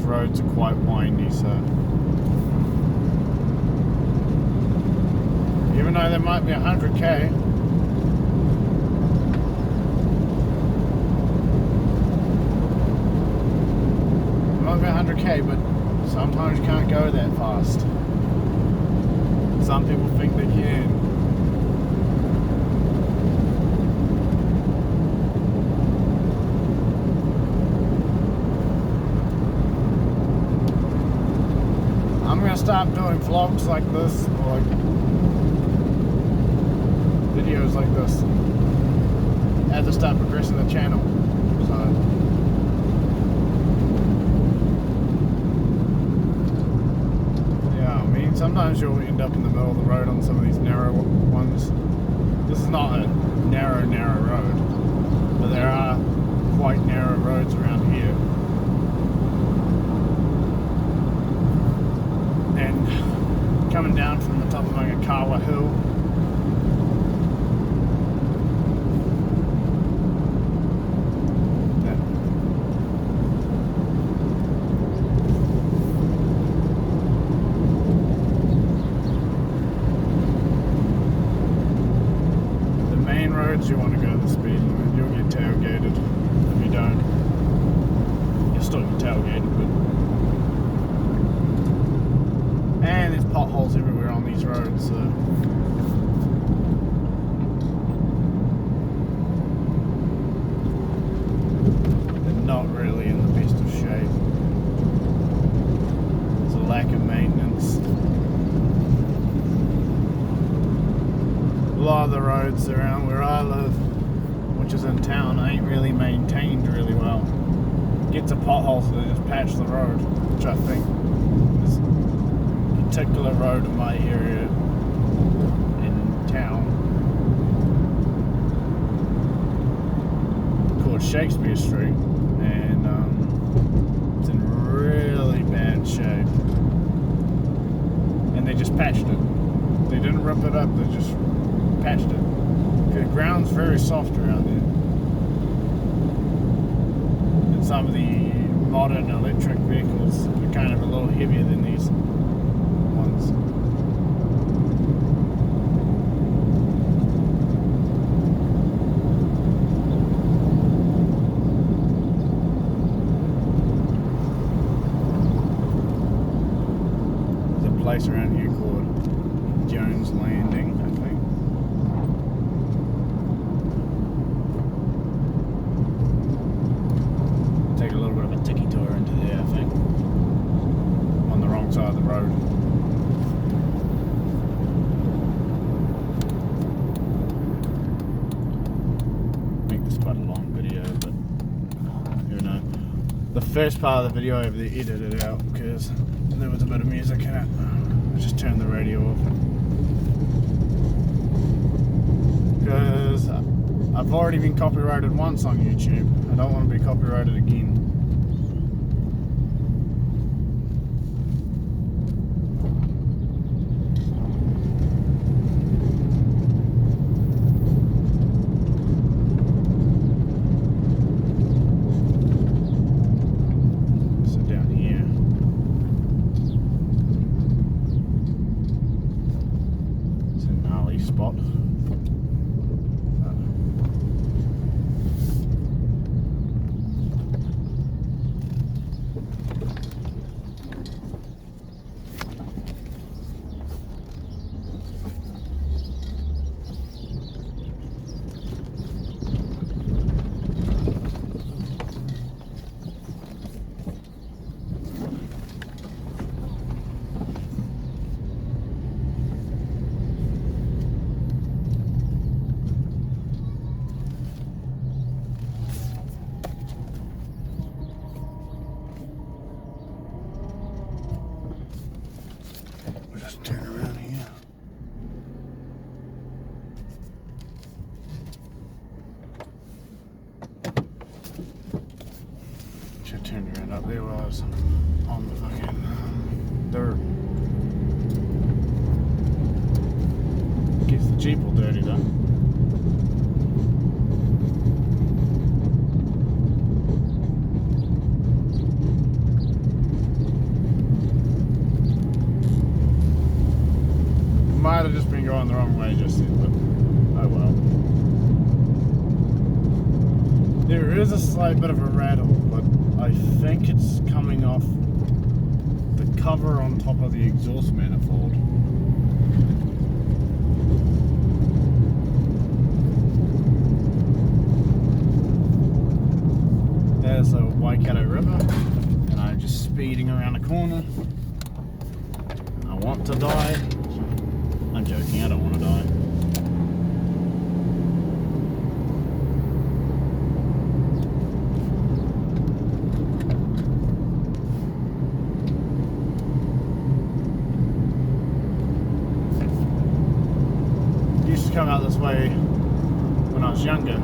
roads are quite windy, so even though there might be 100k, but sometimes you can't go that fast. Some people think they can. I'm gonna start doing vlogs like this, or like videos like this, as I start progressing the channel. So sometimes you'll end up in the middle of the road on some of these narrow ones. This is not a narrow road, but there are quite narrow roads around here. And coming down from the top of Mangakawa Hill, you want to go the speed limit, you'll get tailgated. If you don't, you'll still get tailgated, but and there's potholes everywhere on these roads, so they're not really in the best of shape. There's a lack of maintenance. A lot of the roads around where I live, which is in town, ain't really maintained really well. Get to potholes, so they just patch the road, which I think this particular road in my area in town, called Shakespeare Street, and it's in really bad shape. And they just patched it. They didn't rip it up, they just patched it. The ground's very soft around there. And some of the modern electric vehicles are kind of a little heavier than these ones. There's a place around here called Jones Landing, I think. Take a little bit of a tiki tour into there, I think. On the wrong side of the road. Make this quite a long video, but you know. The first part of the video I edited out because there was a bit of music in it. I just turned the radio off. Because I've already been copyrighted once on YouTube. I don't want to be copyrighted again. So down here, it's a gnarly spot. Just turn around here. Should have turned around up there while I was on the fucking dirt. Gets the Jeep all dirty though. might have just been going the wrong way just then, but oh well. There is a slight bit of a rattle, but I think it's coming off the cover on top of the exhaust manifold. There's a Waikato River, and I'm just speeding around the corner. I want to die. I'm joking, I don't want to die. Used to come out this way when I was younger.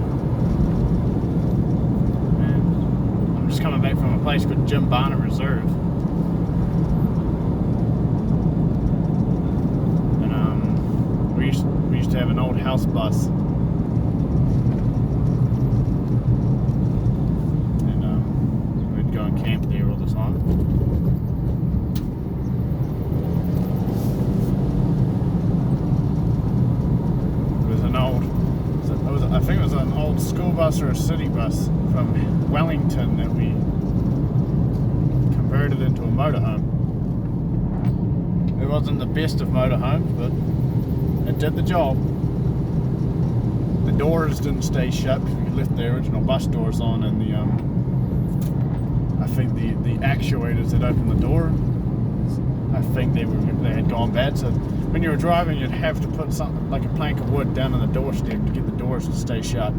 Just coming back from a place called Jim Barnett Reserve, and we used to have an old house bus, and we'd go and camp there all the time. It was an old, I think it was an old school bus or a city bus from Wellington that we converted into a motorhome. It wasn't the best of motorhomes, but it did the job. The doors didn't stay shut because we left the original bus doors on, and the I think the actuators that opened the door, I think they had gone bad. So when you were driving, you'd have to put something like a plank of wood down on the doorstep to get the doors to stay shut,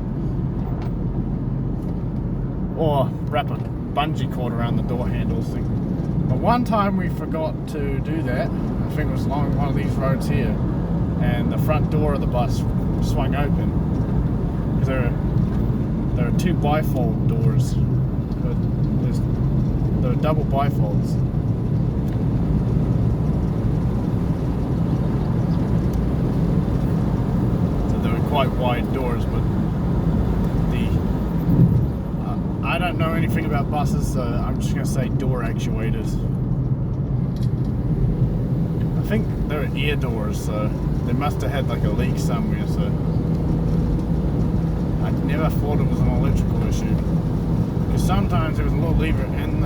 or wrap a bungee cord around the door handles thing. But one time we forgot to do that. I think it was along one of these roads here, and the front door of the bus swung open. Because there are two bifold doors. There are double bifolds. So they were quite wide doors, but I don't know anything about buses, so I'm just going to say door actuators. I think they're ear doors, so they must have had like a leak somewhere, so I never thought it was an electrical issue. Because sometimes there was a little lever in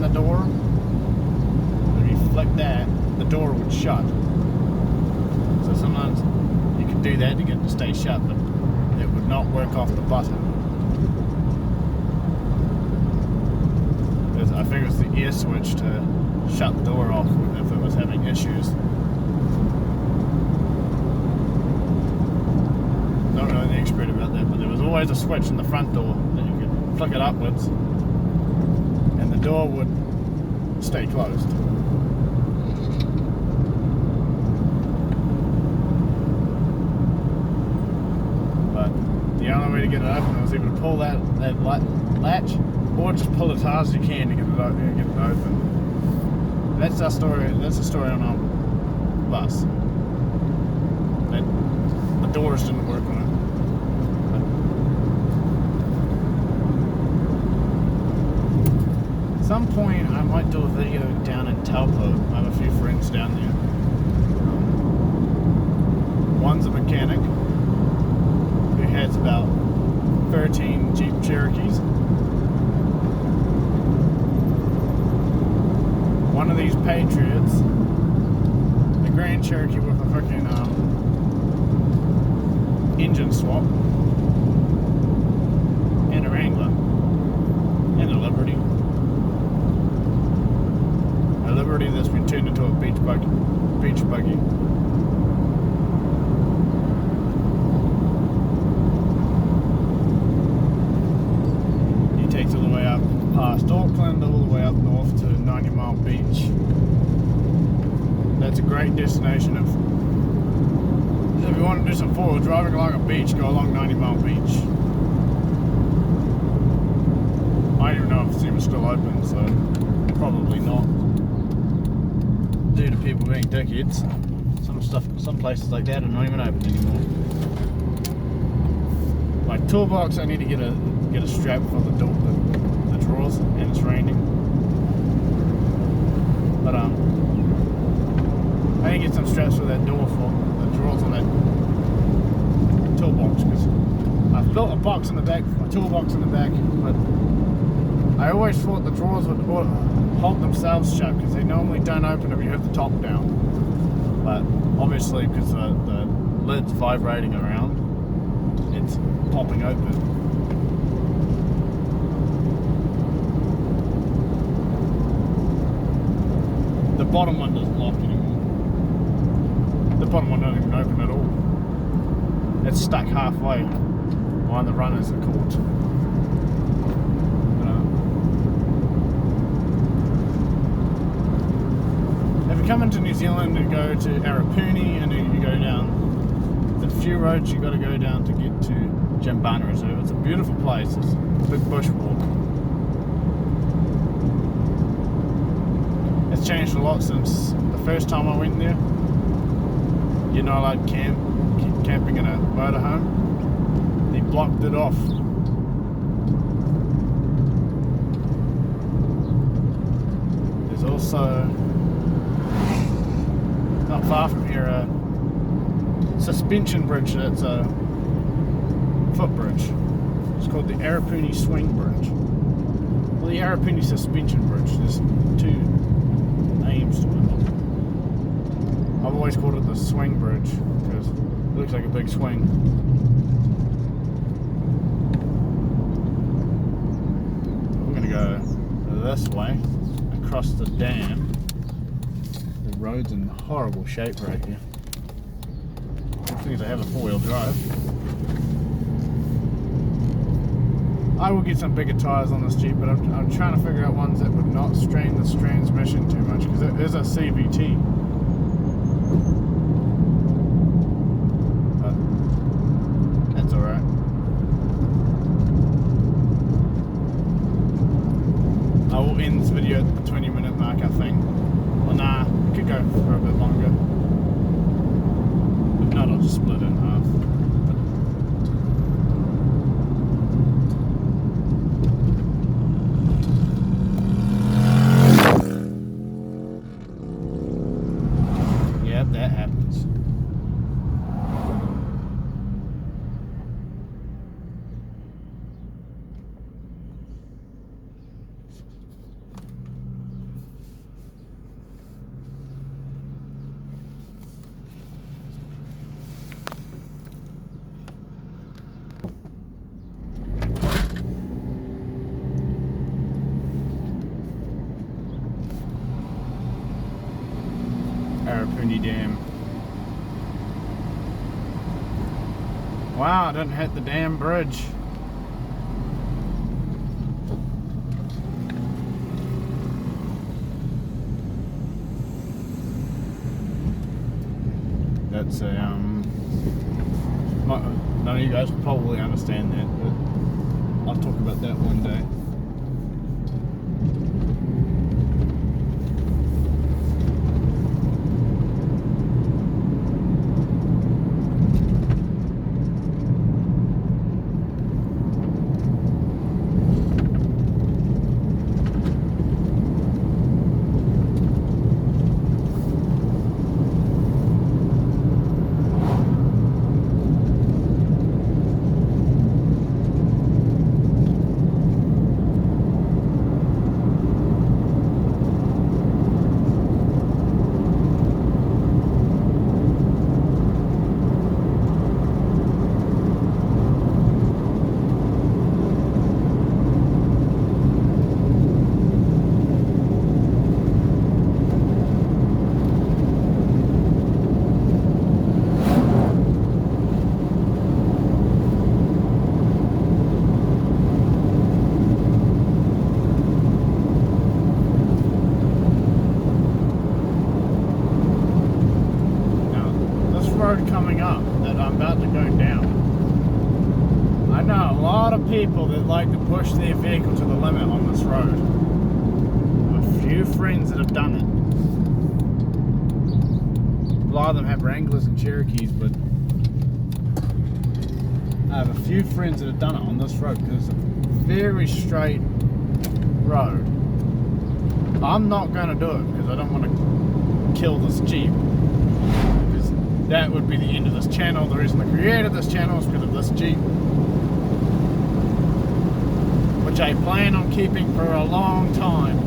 the door, if you flick that, the door would shut. So sometimes you could do that to get it to stay shut, but it would not work off the button. I think it was the ear switch to shut the door off if it was having issues. Not really an expert about that, but there was always a switch in the front door that you could flick it upwards and the door would stay closed. But the only way to get it open was either to pull that latch, or just pull it as hard as you can to get it open. That's our story. That's the story on our bus. The doors didn't work on it. At some point, I might do a video down in Taupo. I have a few friends down there. One's a mechanic who has about 13 Jeep Cherokees. One of these Patriots, the Grand Cherokee with a freaking engine swap, and a Wrangler, and a Liberty. A Liberty that's been turned into a beach buggy. He takes all the way up past Auckland, all the way up north to 90 Mile Beach. That's a great destination. If you want to do some forward driving along a beach, go along 90 Mile Beach. I don't even know if it's even still open, so probably not. Due to people being dickheads, some places like that are not even open anymore. My toolbox, I need to get a strap for the drawers, and it's raining. But I need to get some straps for that door for the drawers on that toolbox, because I've built a box in the back, a toolbox in the back, but I always thought the drawers would hold themselves shut because they normally don't open if you have the top down. But obviously, because the lid's vibrating around, it's popping open. The bottom one doesn't lock anymore. The bottom one doesn't even open at all. It's stuck halfway while the runners are caught. If you come into New Zealand and go to Arapuni and you go down the few roads you got to go down to get to Jambana Reserve. It's a beautiful place. It's a big bushwalk. It's changed a lot since the first time I went there. You're not allowed camping in a motorhome. They blocked it off. There's also, not far from here, a suspension bridge that's a footbridge. It's called the Arapuni Swing Bridge. Well, the Arapuni Suspension Bridge. There's two names to it. I've always called it the Swing Bridge because it looks like a big swing. We're going to go this way, across the dam. The road's in horrible shape right here. Things I have a four-wheel drive. I will get some bigger tyres on this Jeep, but I'm trying to figure out ones that would not strain this transmission too much, because it is a CVT. But that's alright. I will end this video at the 20-minute mark, I think. Well, nah, it could go for a bit longer. If not, I'll just split it in half. Yep, that happens. Arapuni Dam. Wow, I didn't hit the damn bridge. That's a none of you guys will probably understand that, but I'll talk about that one day. Coming up that I'm about to go down. I know a lot of people that like to push their vehicle to the limit on this road. I have a few friends that have done it. A lot of them have Wranglers and Cherokees, but I have a few friends that have done it on this road because it's a very straight road. I'm not going to do it because I don't want to kill this Jeep. that would be the end of this channel. The reason I created this channel is because of this Jeep, which I plan on keeping for a long time.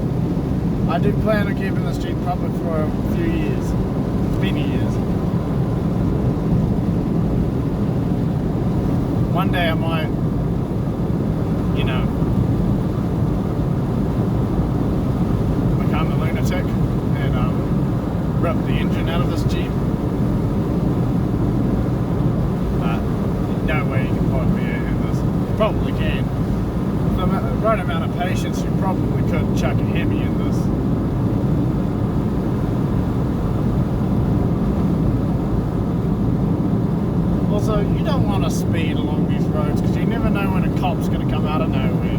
I do plan on keeping this Jeep probably for a few years, many years. One day I might, you know, become a lunatic and rip the engine out of this Jeep. But no way you can put me in this. You probably can. With the right amount of patience, you probably could chuck a Hemi in this. Also, you don't want to speed along these roads because you never know when a cop's going to come out of nowhere.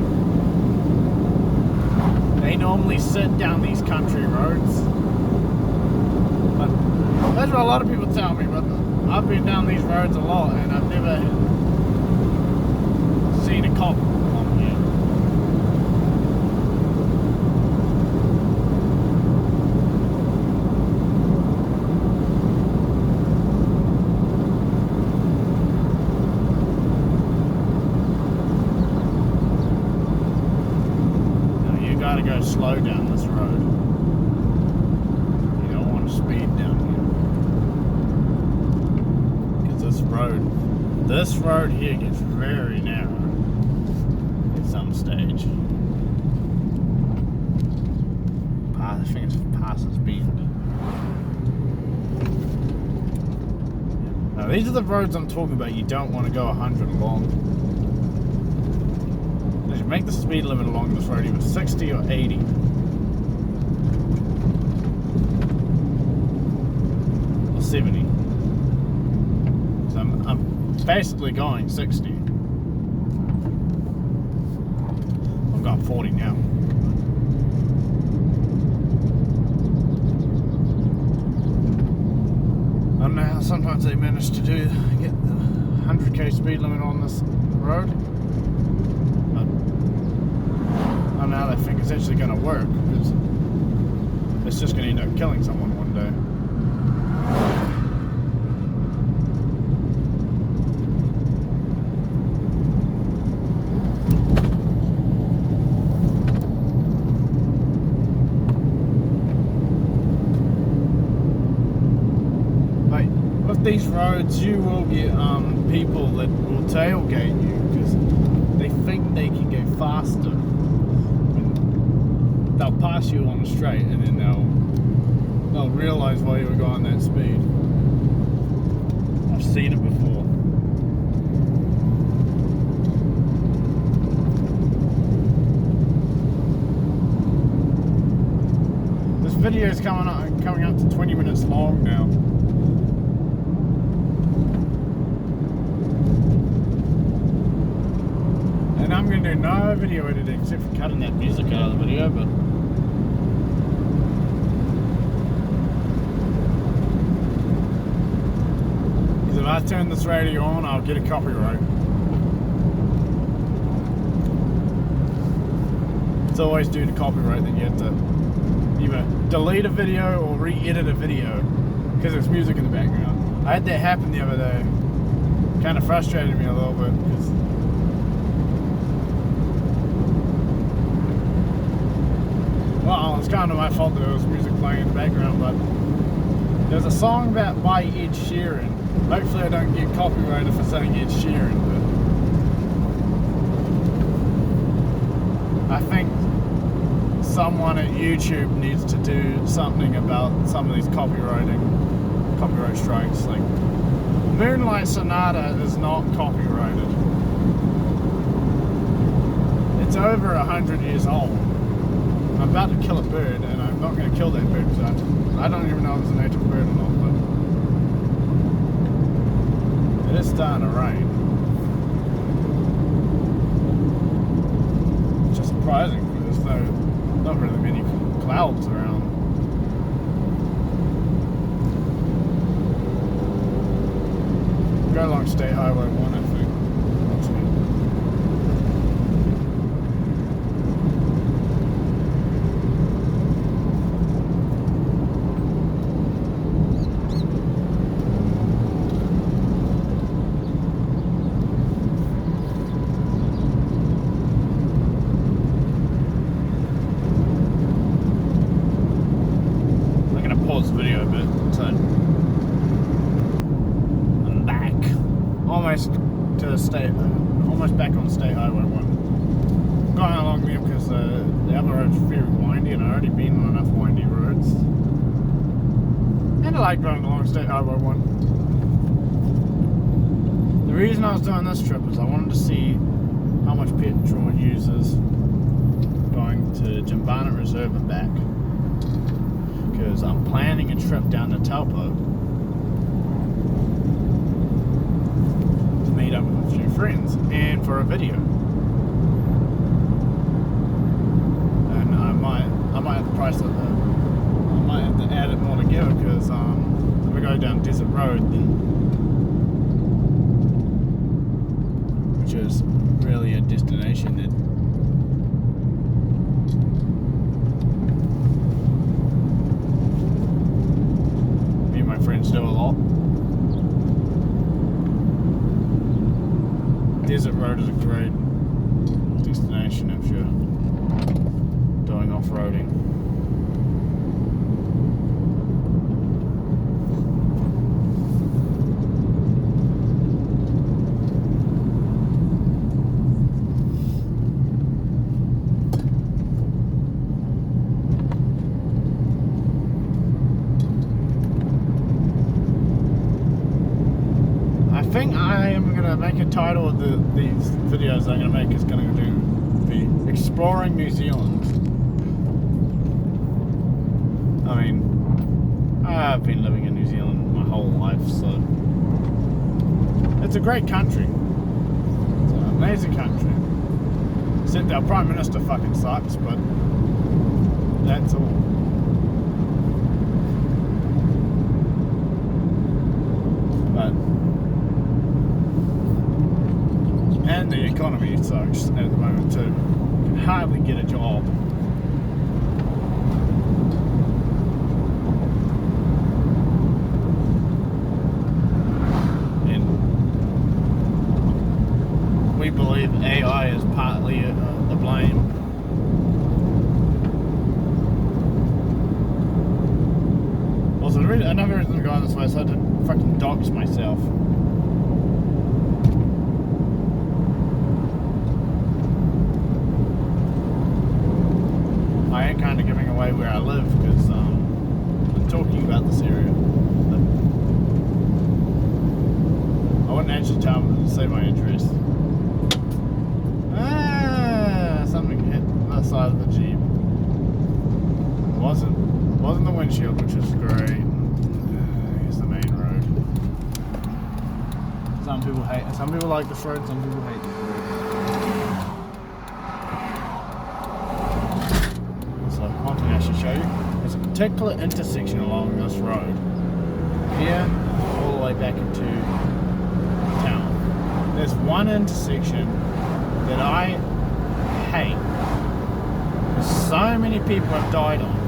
They normally sit down these country roads. But that's what a lot of people tell me, but I've been down these roads a lot and I've never seen a cop on here. Gotta go slow down this road. You don't want to speed down here. Because this road here gets very narrow at some stage. I think it's past this bend. Now these are the roads I'm talking about. You don't want to go 100 along. Make the speed limit along this road either 60 or 80. Or 70. So I'm basically going 60. I've got 40 now. I don't know how sometimes they manage to get the 100k speed limit on this road. I don't know how they think it's actually going to work, because it's just going to end up killing someone one day. Like, with these roads, you will get people that will tailgate you because they think they can go faster. They'll pass you on the straight and then they'll realize why you were going that speed. I've seen it before. This video is coming up to 20 minutes long now. And I'm going to do no video editing except for cutting that music out of the video, but if I turn this radio on, I'll get a copyright. It's always due to copyright that you have to either delete a video or re-edit a video because there's music in the background. I had that happen the other day. Kind of frustrated me a little bit because well, it's kind of my fault that there was music playing in the background, but there's a song by Ed Sheeran. Hopefully I don't get copyrighted for saying Ed Sheeran, but I think someone at YouTube needs to do something about some of these copyright strikes. Like, Moonlight Sonata is not copyrighted. It's over 100 years old. I'm about to kill a bird, and I'm not going to kill that bird because I don't even know if it's a native bird or not, but it is starting to rain. Which is surprising because there's not really many clouds around. Go along State Highway 1, I think. almost back on State Highway 1. Going along there because the other road's very windy, and I've already been on enough windy roads. And I like going along State Highway 1. The reason I was doing this trip is I wanted to see how much petrol it uses going to Jimbarnet Reserve and back, because I'm planning a trip down to Taupo to meet up with a few friends and for a video. And I might have to price it. I might have to add it more together, because if we go down Desert Road, which is really a destination that me and my friends do a lot. Desert Road is a great destination if you're doing off-roading. I think I am going to make a title of these videos I'm going to make is going to be Exploring New Zealand. I mean, I've been living in New Zealand my whole life, so it's a great country. It's an amazing country. Except our Prime Minister fucking sucks, but that's all. And the economy sucks at the moment too. You can hardly get a job. And we believe AI is partly the blame. Also, another reason to go on this way is I had to fucking dox myself. I am kind of giving away where I live, because I'm talking about this area. But I wouldn't actually say my address. Something hit the side of the Jeep. It wasn't the windshield, which is great. Here's the main road. Some people like this road, some people hate this road. One thing I should show you, there's a particular intersection along this road here all the way back into town. There's one intersection that I hate, because so many people have died on.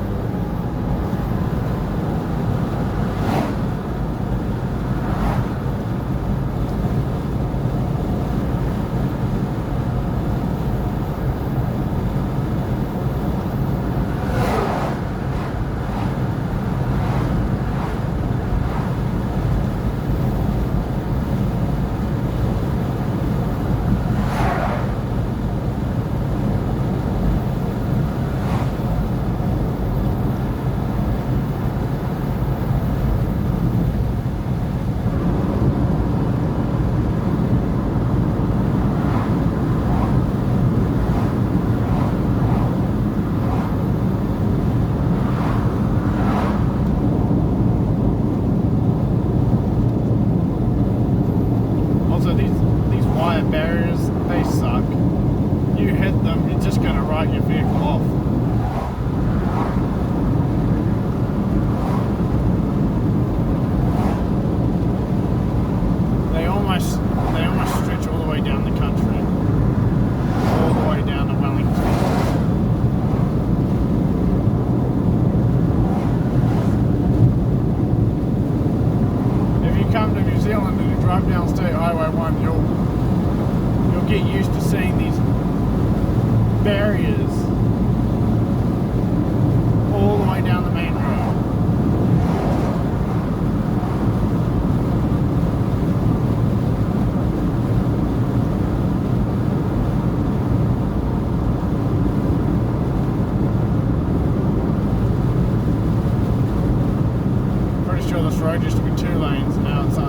road used to be 2 lanes, now it's 3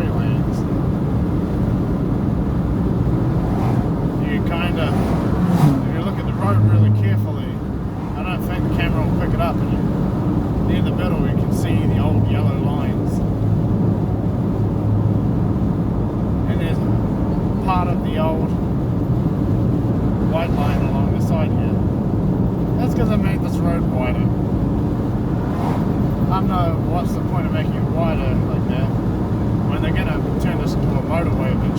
lanes. You kind of, if you look at the road really carefully, I don't think the camera will pick it up, and near the middle you can see the old yellow lines. And there's part of the old white line along the side here. That's because I made this road wider. I don't know what's the point of making it wider like that when they're going to turn this into a motorway eventually.